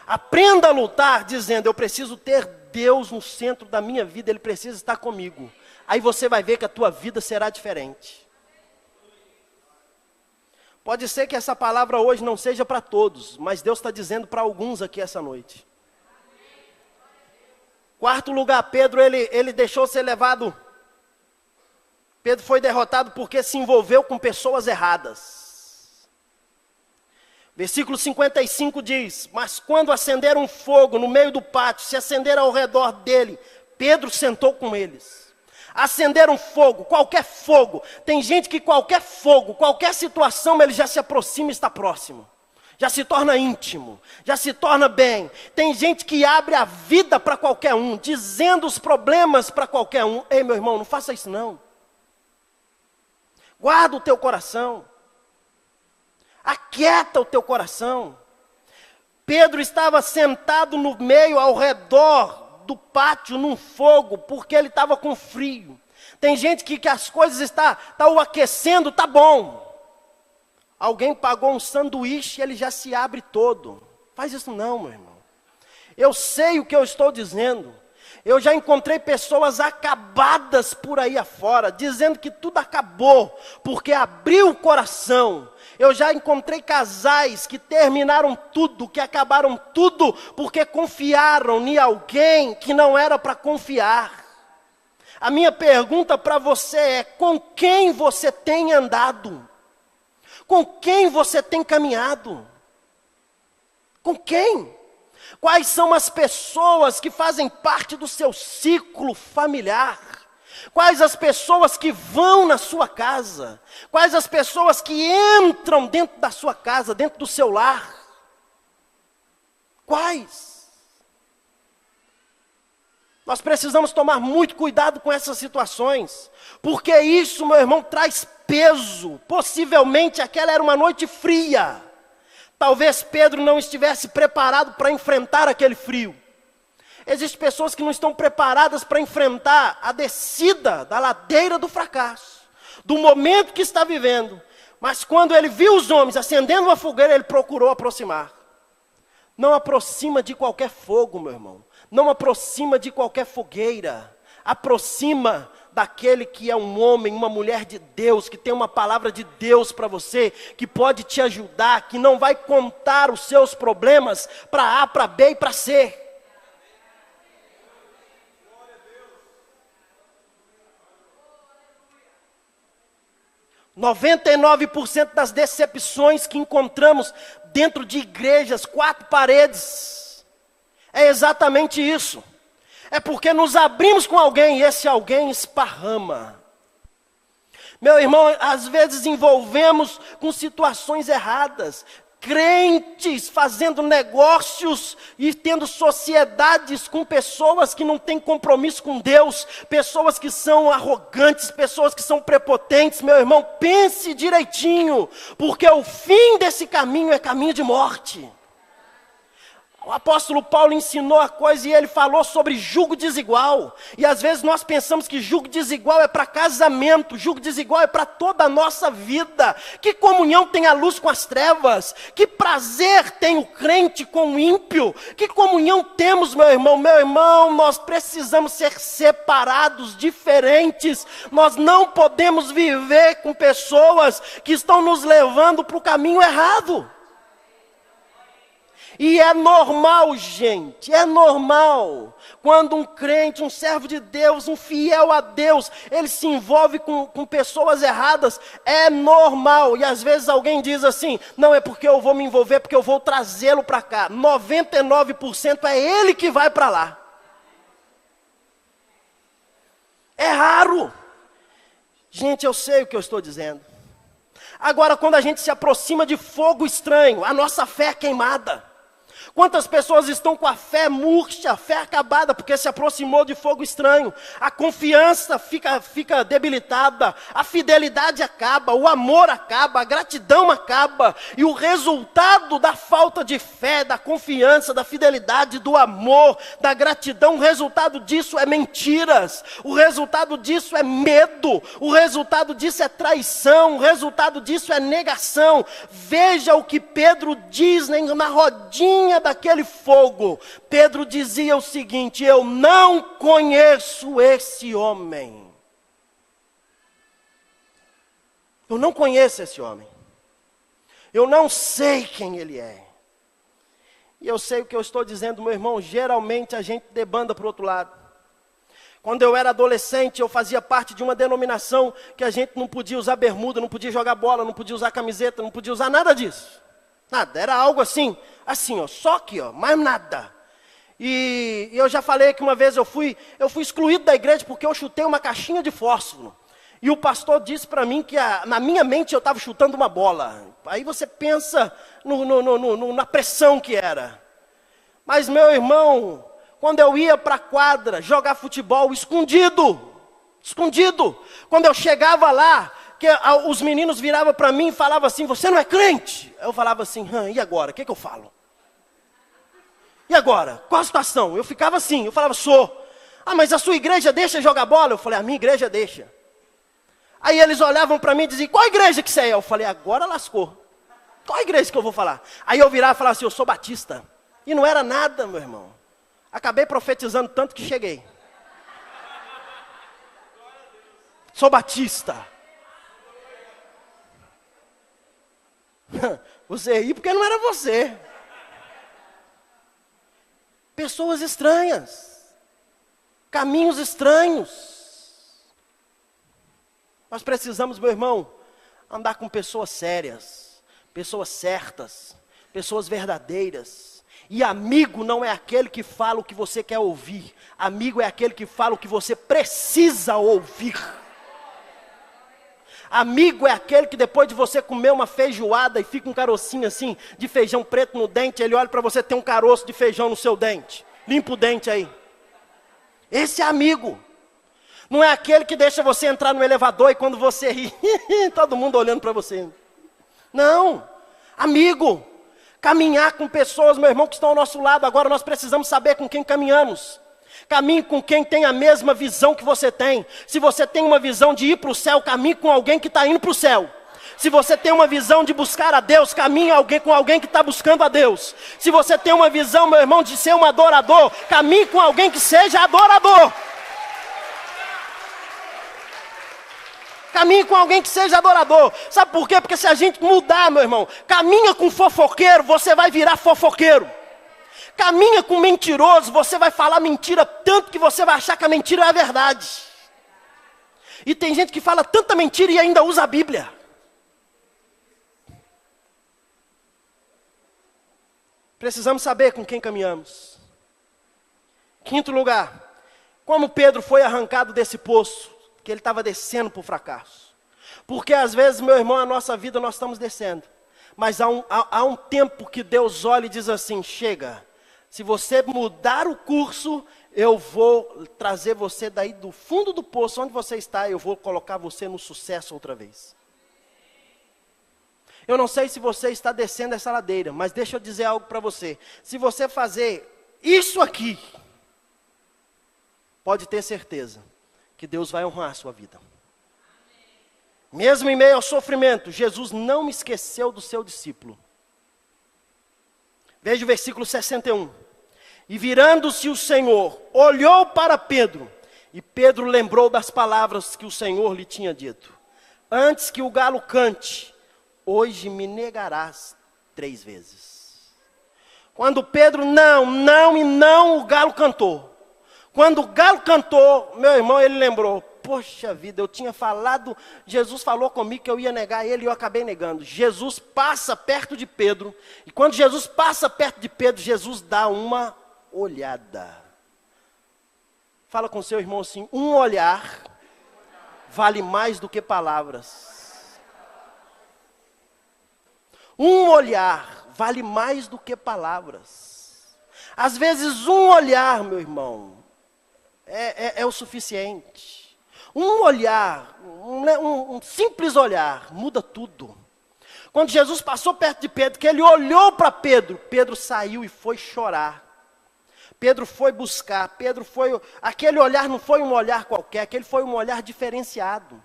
Aprenda a lutar dizendo: eu preciso ter Deus no centro da minha vida, Ele precisa estar comigo. Aí você vai ver que a tua vida será diferente. Pode ser que essa palavra hoje não seja para todos, mas Deus está dizendo para alguns aqui essa noite. Quarto lugar, Pedro, ele deixou ser levado. Pedro foi derrotado porque se envolveu com pessoas erradas. Versículo 55 diz: mas quando acenderam um fogo no meio do pátio, se acenderam ao redor dele, Pedro sentou com eles. Acenderam fogo, qualquer fogo. Tem gente que qualquer fogo, qualquer situação, ele já se aproxima e está próximo. Já se torna íntimo, já se torna bem. Tem gente que abre a vida para qualquer um, dizendo os problemas para qualquer um. Ei, meu irmão, não faça isso não. Guarda o teu coração. Aquieta o teu coração. Pedro estava sentado no meio, ao redor do pátio, num fogo, porque ele estava com frio. Tem gente que as coisas estão o aquecendo, tá bom. Alguém pagou um sanduíche e ele já se abre todo. Faz isso não, meu irmão. Eu sei o que eu estou dizendo. Eu já encontrei pessoas acabadas por aí afora, dizendo que tudo acabou, porque abriu o coração. Eu já encontrei casais que terminaram tudo, que acabaram tudo, porque confiaram em alguém que não era para confiar. A minha pergunta para você é: com quem você tem andado? Com quem você tem caminhado? Com quem? Quais são as pessoas que fazem parte do seu ciclo familiar? Quais as pessoas que vão na sua casa? Quais as pessoas que entram dentro da sua casa, dentro do seu lar? Quais? Nós precisamos tomar muito cuidado com essas situações, porque isso, meu irmão, traz peso. Possivelmente aquela era uma noite fria. Talvez Pedro não estivesse preparado para enfrentar aquele frio. Existem pessoas que não estão preparadas para enfrentar a descida da ladeira do fracasso, do momento que está vivendo. Mas quando ele viu os homens acendendo uma fogueira, ele procurou aproximar. Não aproxima de qualquer fogo, meu irmão. Não aproxima de qualquer fogueira. Aproxima daquele que é um homem, uma mulher de Deus, que tem uma palavra de Deus para você, que pode te ajudar, que não vai contar os seus problemas para A, para B e para C. 99% das decepções que encontramos dentro de igrejas, 4 paredes, é exatamente isso. É porque nos abrimos com alguém e esse alguém esparrama. Meu irmão, às vezes envolvemos com situações erradas. Crentes fazendo negócios e tendo sociedades com pessoas que não têm compromisso com Deus, pessoas que são arrogantes, pessoas que são prepotentes. Meu irmão, pense direitinho, porque o fim desse caminho é caminho de morte. O apóstolo Paulo ensinou a coisa e ele falou sobre jugo desigual. E às vezes nós pensamos que jugo desigual é para casamento, jugo desigual é para toda a nossa vida. Que comunhão tem a luz com as trevas? Que prazer tem o crente com o ímpio? Que comunhão temos, meu irmão? Meu irmão, nós precisamos ser separados, diferentes. Nós não podemos viver com pessoas que estão nos levando para o caminho errado. E é normal, gente, é normal, quando um crente, um servo de Deus, um fiel a Deus, ele se envolve com pessoas erradas, é normal. E às vezes alguém diz assim, não, é porque eu vou me envolver, porque eu vou trazê-lo para cá. 99% é ele que vai para lá. É raro. Gente, eu sei o que eu estou dizendo. Agora, quando a gente se aproxima de fogo estranho, a nossa fé é queimada. Quantas pessoas estão com a fé murcha, a fé acabada, porque se aproximou de fogo estranho? A confiança fica debilitada, a fidelidade acaba, o amor acaba, a gratidão acaba. E o resultado da falta de fé, da confiança, da fidelidade, do amor, da gratidão, o resultado disso é mentiras. O resultado disso é medo. O resultado disso é traição. O resultado disso é negação. Veja o que Pedro diz na rodinha daquele fogo. Pedro dizia o seguinte: eu não conheço esse homem. Eu não conheço esse homem. Eu não sei quem ele é. E eu sei o que eu estou dizendo, meu irmão. Geralmente a gente debanda para o outro lado. Quando eu era adolescente, eu fazia parte de uma denominação que a gente não podia usar bermuda, não podia jogar bola, não podia usar camiseta, não podia usar nada disso. Nada, era algo assim, ó, só aqui, ó, mais nada. E eu já falei que uma vez eu fui excluído da igreja porque eu chutei uma caixinha de fósforo. E o pastor disse para mim que na minha mente eu estava chutando uma bola. Aí você pensa na pressão que era. Mas meu irmão, quando eu ia para a quadra jogar futebol escondido, quando eu chegava lá, que os meninos viravam para mim e falavam assim, você não é crente? Eu falava assim, e agora? O que eu falo? E agora? Qual a situação? Eu ficava assim, eu falava, sou. Ah, mas a sua igreja deixa jogar bola? Eu falei, a minha igreja deixa. Aí eles olhavam para mim e diziam, qual igreja que você é? Eu falei, agora lascou. Qual a igreja que eu vou falar? Aí eu virava e falava assim, eu sou batista. E não era nada, meu irmão. Acabei profetizando tanto que cheguei. Sou batista. Você aí porque não era você. Pessoas estranhas, caminhos estranhos. Nós precisamos, meu irmão, andar com pessoas sérias, pessoas certas, pessoas verdadeiras. E amigo não é aquele que fala o que você quer ouvir. Amigo é aquele que fala o que você precisa ouvir. Amigo é aquele que depois de você comer uma feijoada e fica um carocinho assim de feijão preto no dente, ele olha para você, tem um caroço de feijão no seu dente. Limpa o dente aí. Esse é amigo. Não é aquele que deixa você entrar no elevador e quando você ri, todo mundo olhando para você. Não. Amigo. Caminhar com pessoas, meu irmão, que estão ao nosso lado. Agora nós precisamos saber com quem caminhamos. Caminhe com quem tem a mesma visão que você tem. Se você tem uma visão de ir para o céu, caminhe com alguém que está indo para o céu. Se você tem uma visão de buscar a Deus, caminhe com alguém que está buscando a Deus. Se você tem uma visão, meu irmão, de ser um adorador, caminhe com alguém que seja adorador. Caminhe com alguém que seja adorador. Sabe por quê? Porque se a gente mudar, meu irmão, caminha com fofoqueiro, você vai virar fofoqueiro. Caminha com mentiroso, você vai falar mentira tanto que você vai achar que a mentira é a verdade. E tem gente que fala tanta mentira e ainda usa a Bíblia. Precisamos saber com quem caminhamos. Quinto lugar, como Pedro foi arrancado desse poço, que ele estava descendo para o fracasso. Porque às vezes, meu irmão, a nossa vida nós estamos descendo. Mas há um tempo que Deus olha e diz assim, chega, se você mudar o curso, eu vou trazer você daí do fundo do poço, onde você está, eu vou colocar você no sucesso outra vez. Eu não sei se você está descendo essa ladeira, mas deixa eu dizer algo para você. Se você fazer isso aqui, pode ter certeza que Deus vai honrar a sua vida. Mesmo em meio ao sofrimento, Jesus não esqueceu do seu discípulo. Veja o versículo 61. E virando-se o Senhor, olhou para Pedro, e Pedro lembrou das palavras que o Senhor lhe tinha dito. Antes que o galo cante, hoje me negarás 3 vezes. Quando Pedro não, o galo cantou. Quando o galo cantou, meu irmão, ele lembrou, poxa vida, eu tinha falado, Jesus falou comigo que eu ia negar ele e eu acabei negando. Jesus passa perto de Pedro, e quando Jesus passa perto de Pedro, Jesus dá uma olhada. Fala com seu irmão assim, um olhar vale mais do que palavras. Um olhar vale mais do que palavras. Às vezes um olhar, meu irmão, é o suficiente. Um olhar, um simples olhar, muda tudo. Quando Jesus passou perto de Pedro, que ele olhou para Pedro, Pedro saiu e foi chorar. Pedro foi buscar, aquele olhar não foi um olhar qualquer, aquele foi um olhar diferenciado.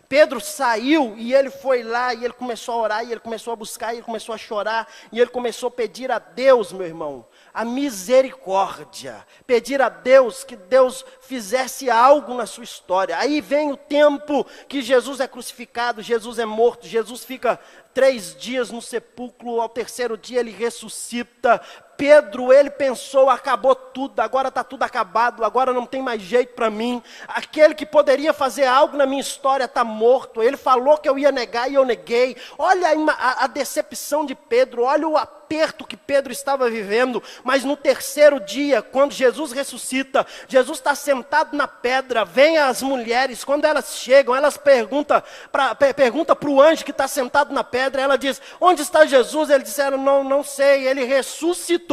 Pedro saiu e ele foi lá e ele começou a orar, e ele começou a buscar, e ele começou a chorar, e ele começou a pedir a Deus, meu irmão, a misericórdia, pedir a Deus que Deus fizesse algo na sua história. Aí vem o tempo que Jesus é crucificado, Jesus é morto, Jesus fica 3 dias no sepulcro, ao 3º dia ele ressuscita. Pedro, ele pensou, acabou tudo, agora está tudo acabado, agora não tem mais jeito para mim. Aquele que poderia fazer algo na minha história está morto. Ele falou que eu ia negar e eu neguei. Olha a decepção de Pedro, olha o aperto que Pedro estava vivendo. Mas no 3º dia, quando Jesus ressuscita, Jesus está sentado na pedra, vem as mulheres, quando elas chegam, elas perguntam para o anjo que está sentado na pedra, ela diz, onde está Jesus? Eles disseram, não sei, ele ressuscitou.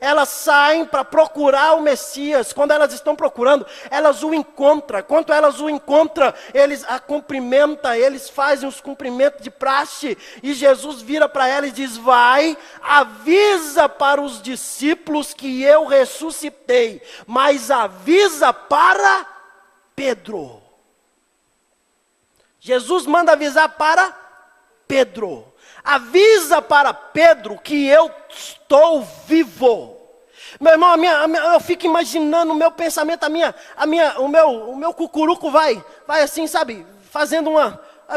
Elas saem para procurar o Messias. Quando elas estão procurando, elas o encontram. Quando elas o encontram, eles a cumprimentam, eles fazem os cumprimentos de praxe, e Jesus vira para ela e diz, vai, avisa para os discípulos que eu ressuscitei, mas avisa para Pedro. Jesus manda avisar para Pedro. Avisa para Pedro que eu estou vivo. Meu irmão, eu fico imaginando o meu pensamento, o meu cucuruco vai assim, sabe, fazendo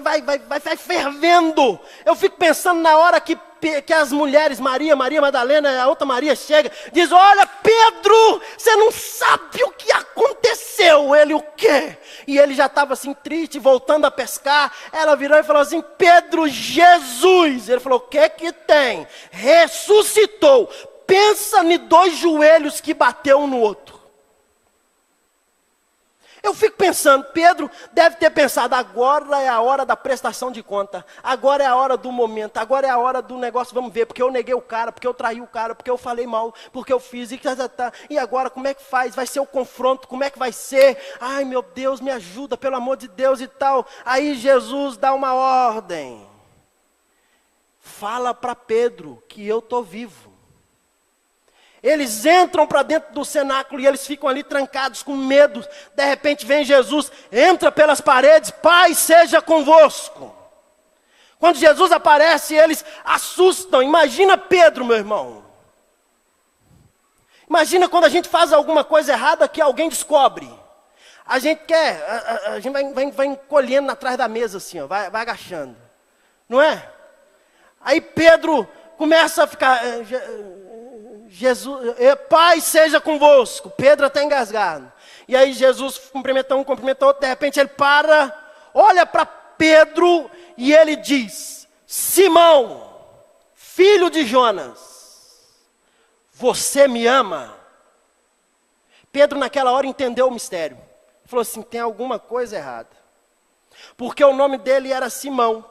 vai fervendo. Eu fico pensando na hora que as mulheres, Maria Madalena e a outra Maria chega, diz, olha Pedro, você não sabe o que aconteceu. Ele, o quê? E ele já estava assim triste, voltando a pescar. Ela virou e falou assim, Pedro, Jesus. Ele falou, o que tem? Ressuscitou. Pensa em 2 joelhos que bateu um no outro. Eu fico pensando, Pedro deve ter pensado, agora é a hora da prestação de conta, agora é a hora do momento, agora é a hora do negócio, vamos ver, porque eu neguei o cara, porque eu traí o cara, porque eu falei mal, porque eu fiz, e agora como é que faz? Vai ser o confronto, como é que vai ser? Ai meu Deus, me ajuda, pelo amor de Deus e tal. Aí Jesus dá uma ordem, fala para Pedro que eu estou vivo. Eles entram para dentro do cenáculo e eles ficam ali trancados com medo. De repente vem Jesus, entra pelas paredes, Pai seja convosco. Quando Jesus aparece, eles assustam. Imagina Pedro, meu irmão. Imagina quando a gente faz alguma coisa errada que alguém descobre. A gente vai encolhendo atrás da mesa assim, ó, vai agachando. Não é? Aí Pedro começa a ficar... Jesus, Pai seja convosco. Pedro até engasgado. E aí Jesus cumprimenta um, cumprimenta outro. De repente ele para, olha para Pedro e ele diz, Simão, filho de Jonas, você me ama? Pedro naquela hora entendeu o mistério. Falou assim, tem alguma coisa errada. Porque o nome dele era Simão.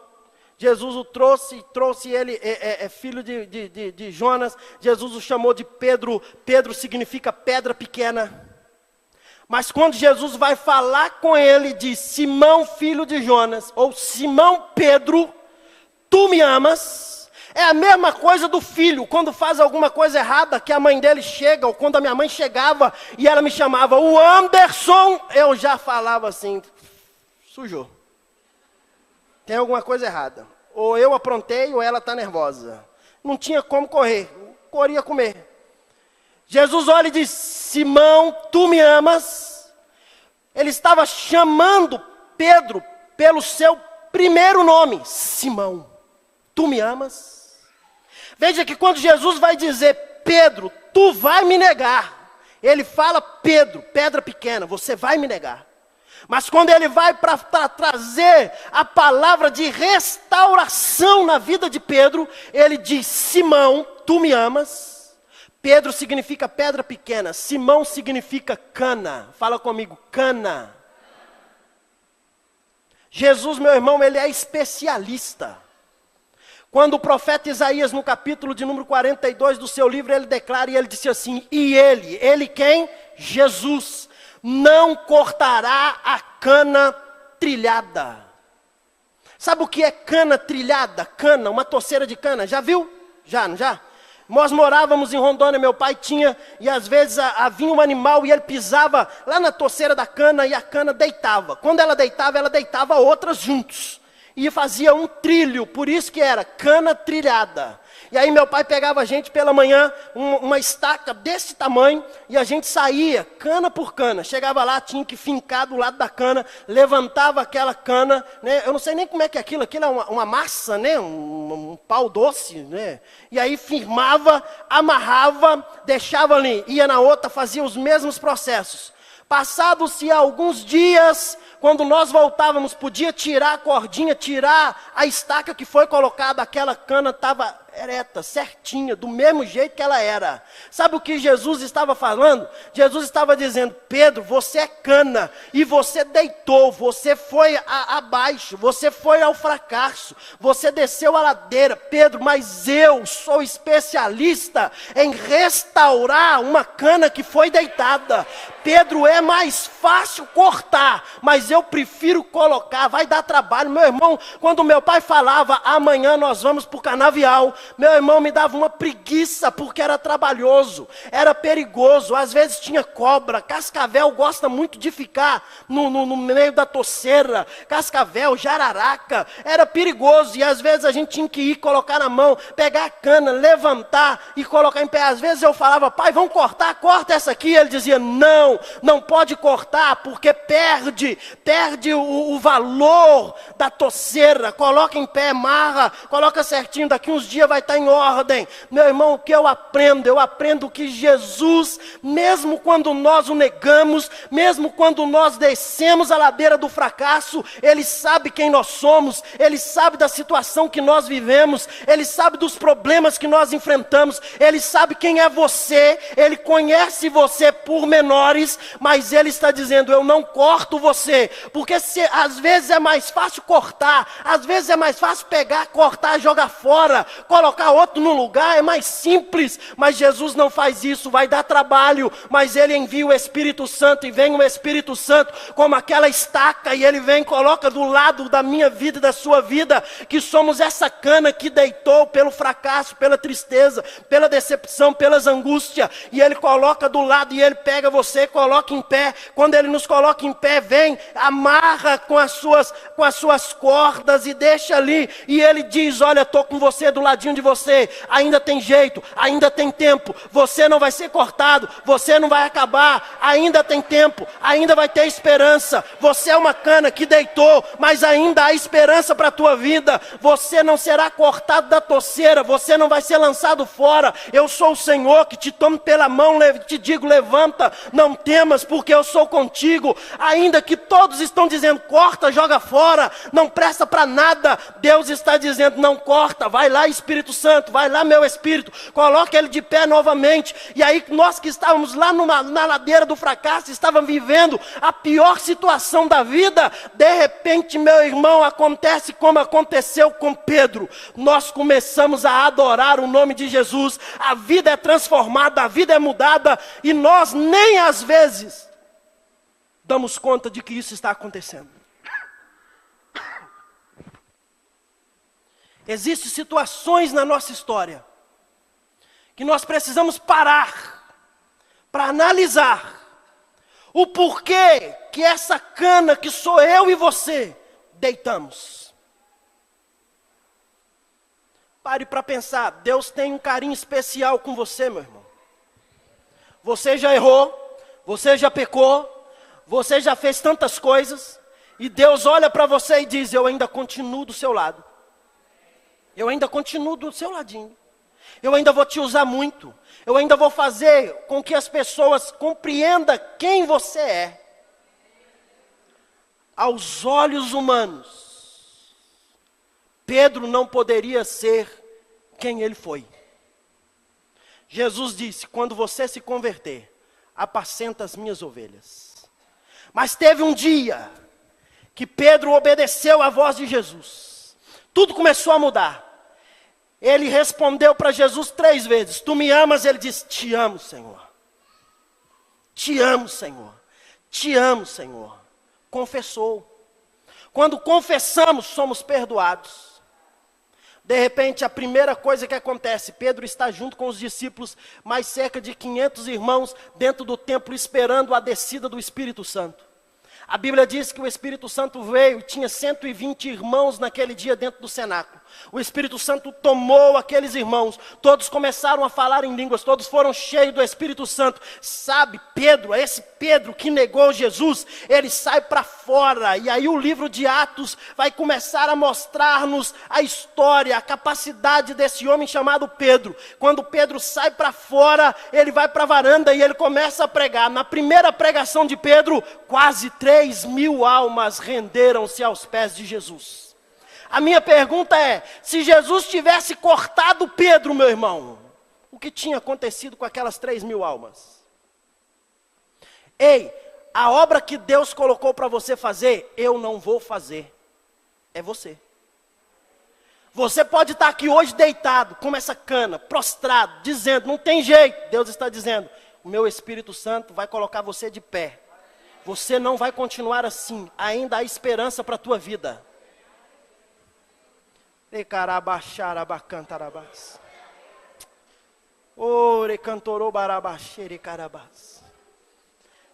Jesus o trouxe ele, filho de Jonas. Jesus o chamou de Pedro. Pedro significa pedra pequena. Mas quando Jesus vai falar com ele, diz, Simão, filho de Jonas, ou Simão Pedro, tu me amas? É a mesma coisa do filho, quando faz alguma coisa errada, que a mãe dele chega, ou quando a minha mãe chegava e ela me chamava, o Anderson, eu já falava assim, sujou. Tem alguma coisa errada. Ou eu aprontei, ou ela está nervosa. Não tinha como correr, corria comer. Jesus olha e diz, Simão, tu me amas? Ele estava chamando Pedro pelo seu primeiro nome, Simão, tu me amas? Veja que quando Jesus vai dizer, Pedro, tu vai me negar, ele fala, Pedro, pedra pequena, você vai me negar. Mas quando ele vai para trazer a palavra de restauração na vida de Pedro, ele diz, Simão, tu me amas? Pedro significa pedra pequena, Simão significa cana. Fala comigo, cana. Jesus, meu irmão, ele é especialista. Quando o profeta Isaías, no capítulo de número 42 do seu livro, ele declara e ele disse assim, e ele quem? Jesus, não cortará a cana trilhada. Sabe o que é cana trilhada? Cana, uma torceira de cana, já viu? Já, não já? Nós morávamos em Rondônia, meu pai tinha, e às vezes havia um animal e ele pisava lá na torceira da cana e a cana deitava. Quando ela deitava outras juntos. E fazia um trilho, por isso que era cana trilhada. E aí meu pai pegava a gente pela manhã, uma estaca desse tamanho, e a gente saía, cana por cana. Chegava lá, tinha que fincar do lado da cana, levantava aquela cana, né? Eu não sei nem como é que é aquilo é uma massa, né? Um pau doce, né? E aí firmava, amarrava, deixava ali, ia na outra, fazia os mesmos processos. Passados-se alguns dias, quando nós voltávamos, podia tirar a cordinha, tirar a estaca que foi colocada, aquela cana estava ereta, certinha, do mesmo jeito que ela era. Sabe o que Jesus estava falando? Jesus estava dizendo, Pedro, você é cana, e você deitou, você foi abaixo, você foi ao fracasso, você desceu a ladeira, Pedro, mas eu sou especialista em restaurar uma cana que foi deitada. Pedro, é mais fácil cortar, mas eu prefiro colocar, vai dar trabalho. Meu irmão, quando meu pai falava, amanhã nós vamos para o canavial, meu irmão me dava uma preguiça, porque era trabalhoso, era perigoso, às vezes tinha cobra, cascavel gosta muito de ficar no meio da torceira, cascavel, jararaca, era perigoso, e às vezes a gente tinha que ir, colocar na mão, pegar a cana, levantar e colocar em pé. Às vezes eu falava, pai, vamos cortar, corta essa aqui, ele dizia, não pode cortar, porque perde o valor da torceira, coloca em pé, amarra, coloca certinho, daqui uns dias vai estar em ordem. Meu irmão, o que eu aprendo que Jesus, mesmo quando nós o negamos, mesmo quando nós descemos a ladeira do fracasso, Ele sabe quem nós somos, Ele sabe da situação que nós vivemos, Ele sabe dos problemas que nós enfrentamos, Ele sabe quem é você, Ele conhece você por menores, mas Ele está dizendo, eu não corto você, porque às vezes é mais fácil cortar, às vezes é mais fácil pegar, cortar, jogar fora, colocar outro no lugar, é mais simples, mas Jesus não faz isso, vai dar trabalho, mas Ele envia o Espírito Santo, e vem o Espírito Santo como aquela estaca, e Ele vem e coloca do lado da minha vida e da sua vida, que somos essa cana que deitou pelo fracasso, pela tristeza, pela decepção, pelas angústias, e Ele coloca do lado, e Ele pega você, coloca em pé. Quando Ele nos coloca em pé, vem, amarra com as suas cordas e deixa ali, e Ele diz, olha, estou com você, do ladinho de você, ainda tem jeito, ainda tem tempo, você não vai ser cortado, você não vai acabar, ainda tem tempo, ainda vai ter esperança. Você é uma cana que deitou, mas ainda há esperança para a tua vida. Você não será cortado da torceira, você não vai ser lançado fora. Eu sou o Senhor que te tomo pela mão, te digo, levanta, não temas, porque eu sou contigo. Ainda que todos estão dizendo, corta, joga fora, não presta para nada, Deus está dizendo, não corta, vai lá, Espírito Espírito Santo, vai lá meu Espírito, coloca ele de pé novamente. E aí nós que estávamos lá na ladeira do fracasso, estávamos vivendo a pior situação da vida, de repente, meu irmão, acontece como aconteceu com Pedro. Nós começamos a adorar o nome de Jesus, a vida é transformada, a vida é mudada, e nós nem às vezes damos conta de que isso está acontecendo. Existem situações na nossa história que nós precisamos parar para analisar o porquê que essa cana que sou eu e você deitamos. Pare para pensar, Deus tem um carinho especial com você, meu irmão. Você já errou, você já pecou, você já fez tantas coisas, e Deus olha para você e diz: eu ainda continuo do seu lado. Eu ainda continuo do seu ladinho. Eu ainda vou te usar muito. Eu ainda vou fazer com que as pessoas compreendam quem você é. Aos olhos humanos, Pedro não poderia ser quem ele foi. Jesus disse: quando você se converter, apacenta as minhas ovelhas. Mas teve um dia que Pedro obedeceu à voz de Jesus. Tudo começou a mudar. Ele respondeu para Jesus 3 vezes. Tu me amas? Ele disse: te amo, Senhor. Te amo, Senhor. Te amo, Senhor. Confessou. Quando confessamos, somos perdoados. De repente, a primeira coisa que acontece, Pedro está junto com os discípulos, mais cerca de 500 irmãos, dentro do templo, esperando a descida do Espírito Santo. A Bíblia diz que o Espírito Santo veio e tinha 120 irmãos naquele dia dentro do cenáculo. O Espírito Santo tomou aqueles irmãos, todos começaram a falar em línguas, todos foram cheios do Espírito Santo. Sabe, Pedro, esse Pedro que negou Jesus, ele sai para fora. E aí o livro de Atos vai começar a mostrar-nos a história, a capacidade desse homem chamado Pedro. Quando Pedro sai para fora, ele vai para a varanda e ele começa a pregar. Na primeira pregação de Pedro, quase 3.000 almas renderam-se aos pés de Jesus. A minha pergunta é, se Jesus tivesse cortado Pedro, meu irmão, o que tinha acontecido com aquelas 3.000 almas? Ei, a obra que Deus colocou para você fazer, eu não vou fazer. É você. Você pode estar aqui hoje deitado, como essa cana, prostrado, dizendo, não tem jeito. Deus está dizendo, o meu Espírito Santo vai colocar você de pé. Você não vai continuar assim, ainda há esperança para a tua vida.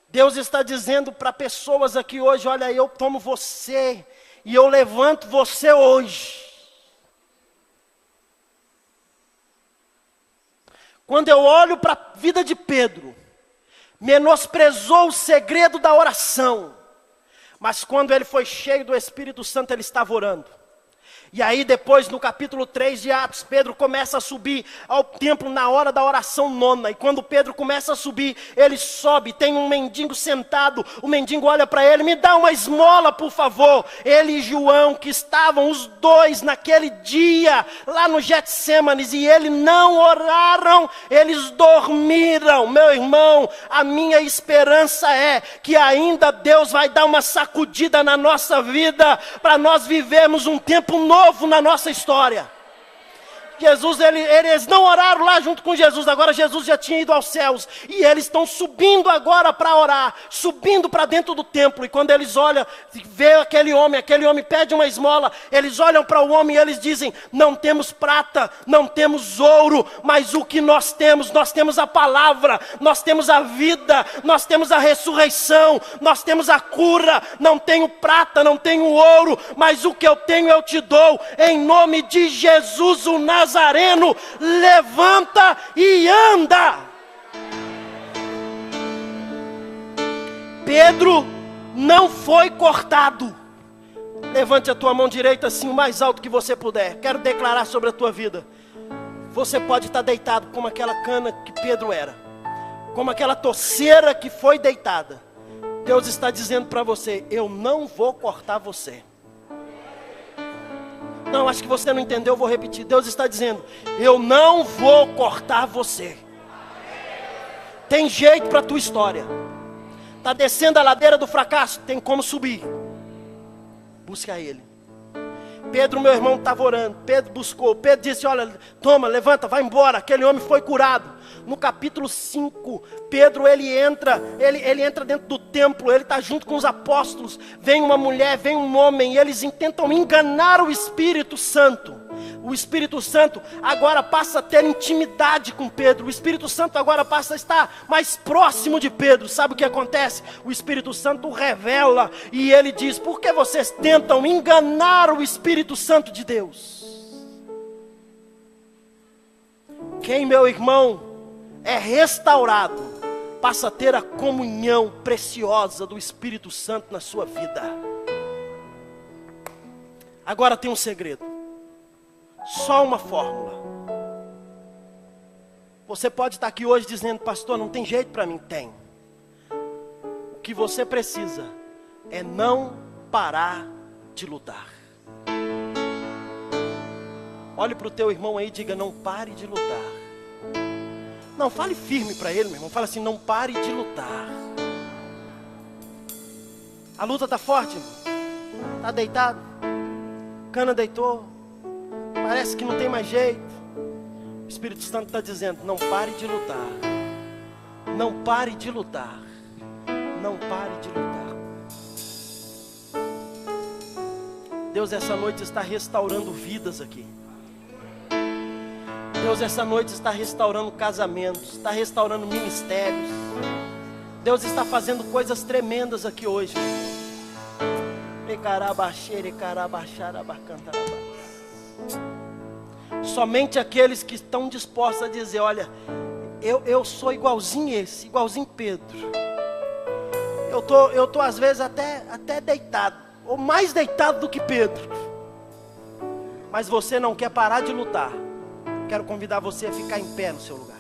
Deus está dizendo para pessoas aqui hoje, olha, eu tomo você e eu levanto você hoje. Quando eu olho para a vida de Pedro, menosprezou o segredo da oração, mas quando ele foi cheio do Espírito Santo, ele estava orando. E aí depois no capítulo 3 de Atos, Pedro começa a subir ao templo na hora da oração nona. E quando Pedro começa a subir, ele sobe, tem um mendigo sentado. O mendigo olha para ele, me dá uma esmola por favor. Ele e João, que estavam os dois naquele dia, lá no Getsêmanes, e eles não oraram, eles dormiram. Meu irmão, a minha esperança é que ainda Deus vai dar uma sacudida na nossa vida, para nós vivermos um tempo novo na nossa história. Jesus, eles não oraram lá junto com Jesus, agora Jesus já tinha ido aos céus, e eles estão subindo agora para orar, subindo para dentro do templo, e quando eles olham, vê aquele homem pede uma esmola, eles olham para o homem e eles dizem, não temos prata, não temos ouro, mas o que nós temos a palavra, nós temos a vida, nós temos a ressurreição, nós temos a cura, não tenho prata, não tenho ouro, mas o que eu tenho eu te dou, em nome de Jesus o Nazareno, levanta e anda. Pedro não foi cortado. Levante a tua mão direita assim o mais alto que você puder. Quero declarar sobre a tua vida. Você pode estar deitado como aquela cana que Pedro era, como aquela toceira que foi deitada. Deus está dizendo para você, eu não vou cortar você. Não, acho que você não entendeu, eu vou repetir. Deus está dizendo: eu não vou cortar você. Tem jeito para a tua história. Está descendo a ladeira do fracasso, tem como subir. Busca Ele. Pedro, meu irmão, estava orando. Pedro buscou. Pedro disse: olha, toma, levanta, vai embora. Aquele homem foi curado. No capítulo 5, Pedro, ele entra dentro do templo. Ele está junto com os apóstolos. Vem uma mulher, vem um homem. E eles tentam enganar o Espírito Santo. O Espírito Santo agora passa a ter intimidade com Pedro. O Espírito Santo agora passa a estar mais próximo de Pedro. Sabe o que acontece? O Espírito Santo revela e ele diz: por que vocês tentam enganar o Espírito Santo de Deus? Quem, meu irmão, é restaurado, passa a ter a comunhão preciosa do Espírito Santo na sua vida. Agora tem um segredo. Só uma fórmula. Você pode estar aqui hoje dizendo: pastor, não tem jeito para mim. Tem. O que você precisa é não parar de lutar. Olhe para o teu irmão aí e diga: não pare de lutar. Não, fale firme para ele, meu irmão. Fala assim: não pare de lutar. A luta está forte, irmão. Está deitado. Cana deitou. Parece que não tem mais jeito. O Espírito Santo está dizendo: não pare de lutar. Não pare de lutar. Não pare de lutar. Deus essa noite está restaurando vidas aqui. Deus essa noite está restaurando casamentos. Está restaurando ministérios. Deus está fazendo coisas tremendas aqui hoje. Somente aqueles que estão dispostos a dizer: olha, eu sou igualzinho esse, igualzinho Pedro. Eu tô às vezes até deitado, ou mais deitado do que Pedro. Mas você não quer parar de lutar. Quero convidar você a ficar em pé no seu lugar.